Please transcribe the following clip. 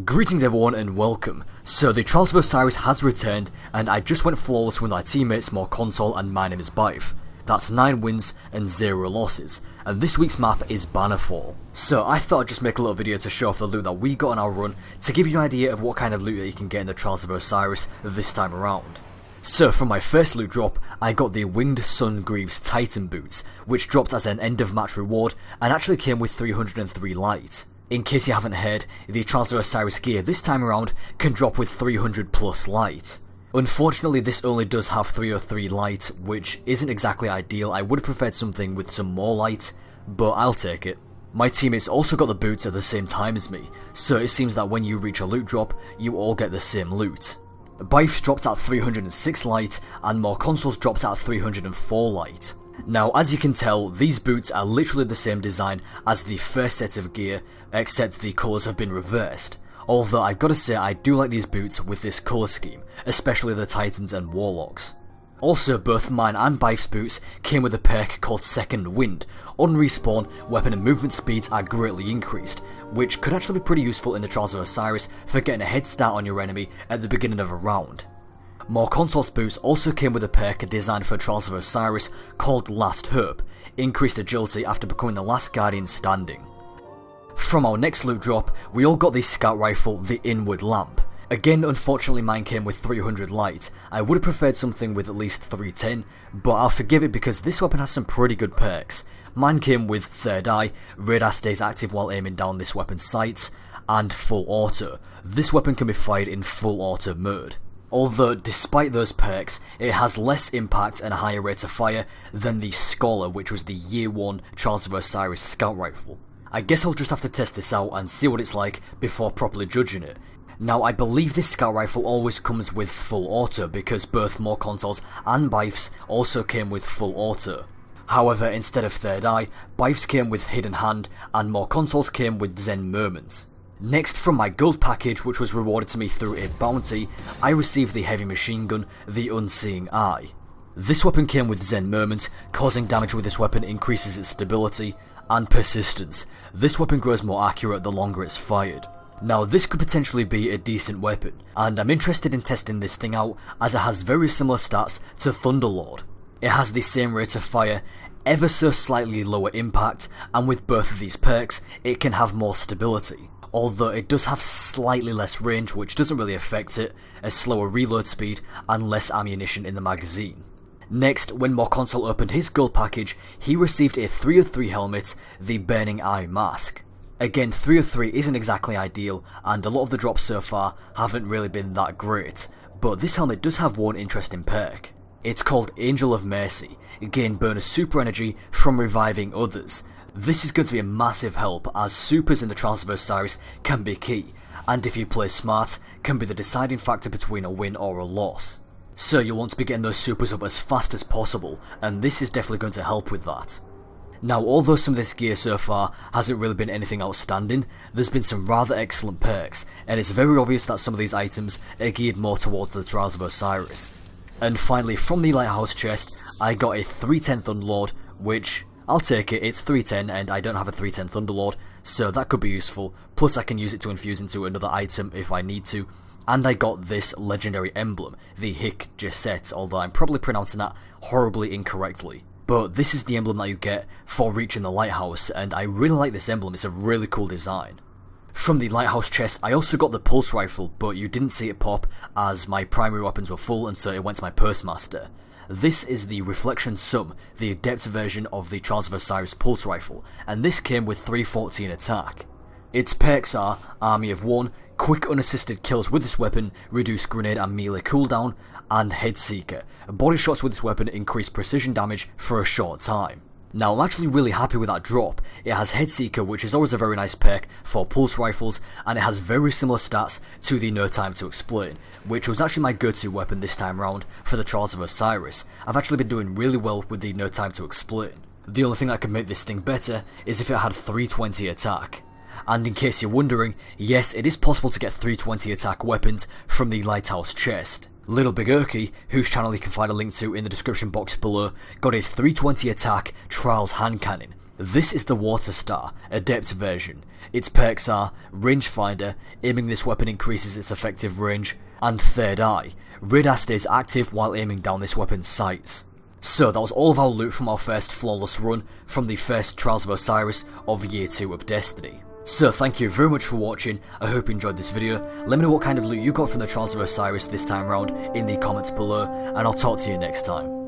Greetings everyone and welcome. So the Trials of Osiris has returned and I just went flawless with my teammates More Console and my name is Bife. That's 9 wins and 0 losses, and this week's map is Bannerfall. So I thought I'd just make a little video to show off the loot that we got on our run to give you an idea of what kind of loot that you can get in the Trials of Osiris this time around. So for my first loot drop, I got the Winged Sun Greaves Titan Boots, which dropped as an end of match reward and actually came with 303 light. In case you haven't heard, the Trials of Osiris gear this time around can drop with 300 plus light. Unfortunately this only does have 303 light, which isn't exactly ideal. I would have preferred something with some more light, but I'll take it. My teammates also got the boots at the same time as me, so it seems that when you reach a loot drop, you all get the same loot. Bife's dropped at 306 light, and More Console's dropped at 304 light. Now, as you can tell, these boots are literally the same design as the first set of gear, except the colours have been reversed. Although I've got to say I do like these boots with this colour scheme, especially the Titans and Warlocks. Also, both mine and Bife's boots came with a perk called Second Wind. On respawn, weapon and movement speeds are greatly increased, which could actually be pretty useful in the Trials of Osiris for getting a head start on your enemy at the beginning of a round. More Console's boots also came with a perk designed for Trials of Osiris called Last Hope, increased agility after becoming the last guardian standing. From our next loot drop, we all got the scout rifle, the Inward Lamp. Again, unfortunately mine came with 300 light. I would have preferred something with at least 310, but I'll forgive it because this weapon has some pretty good perks. Mine came with Third Eye, radar stays active while aiming down this weapon's sights, and Full Auto. This weapon can be fired in Full Auto mode. Although, despite those perks, it has less impact and a higher rate of fire than the Scholar, which was the Year 1 Trials of Osiris scout rifle. I guess I'll just have to test this out and see what it's like before properly judging it. Now, I believe this scout rifle always comes with Full Auto because both More Consoles and Bife's also came with Full Auto. However, instead of Third Eye, Bife's came with Hidden Hand and More Consoles came with Zen Moment. Next, from my gold package, which was rewarded to me through a bounty, I received the heavy machine gun, the Unseeing Eye. This weapon came with Zen Moment, causing damage with this weapon increases its stability, and persistence. This weapon grows more accurate the longer it's fired. Now this could potentially be a decent weapon, and I'm interested in testing this thing out as it has very similar stats to Thunderlord. It has the same rate of fire, ever so slightly lower impact, and with both of these perks, it can have more stability. Although it does have slightly less range, which doesn't really affect it, a slower reload speed, and less ammunition in the magazine. Next, when More Console opened his gold package, he received a 303 helmet, the Burning Eye Mask. Again, 303 isn't exactly ideal, and a lot of the drops so far haven't really been that great, but this helmet does have one interesting perk. It's called Angel of Mercy, gain bonus super energy from reviving others. This is going to be a massive help as supers in the Trials of Osiris can be key, and if you play smart, can be the deciding factor between a win or a loss. So you'll want to be getting those supers up as fast as possible, and this is definitely going to help with that. Now, although some of this gear so far hasn't really been anything outstanding, there's been some rather excellent perks, and it's very obvious that some of these items are geared more towards the Trials of Osiris. And finally, from the Lighthouse chest, I got a 310 Thunderlord, which, I'll take it, it's 310 and I don't have a 310 Thunderlord, so that could be useful, plus I can use it to infuse into another item if I need to. And I got this legendary emblem, the Hic Jesset, although I'm probably pronouncing that horribly incorrectly. But this is the emblem that you get for reaching the Lighthouse, and I really like this emblem, it's a really cool design. From the Lighthouse chest, I also got the Pulse Rifle, but you didn't see it pop as my primary weapons were full and so it went to my Postmaster. This is the Reflection Sum, the adept version of the Trials of Osiris Pulse Rifle, and this came with 314 attack. Its perks are Army of One, quick unassisted kills with this weapon, reduce grenade and melee cooldown, and Head Seeker. Body shots with this weapon increase precision damage for a short time. Now I'm actually really happy with that drop. It has Head Seeker, which is always a very nice perk for pulse rifles, and it has very similar stats to the No Time to Explain, which was actually my go-to weapon this time round for the Trials of Osiris. I've actually been doing really well with the No Time to Explain. The only thing that could make this thing better is if it had 320 attack. And in case you're wondering, yes, it is possible to get 320 attack weapons from the Lighthouse chest. Little Big Urky, whose channel you can find a link to in the description box below, got a 320 attack Trials hand cannon. This is the Water Star, Adept version. Its perks are Rangefinder, aiming this weapon increases its effective range, and Third Eye, radar stays active while aiming down this weapon's sights. So that was all of our loot from our first flawless run from the first Trials of Osiris of Year 2 of Destiny. So thank you very much for watching, I hope you enjoyed this video. Let me know what kind of loot you got from the Trials of Osiris this time around in the comments below, and I'll talk to you next time.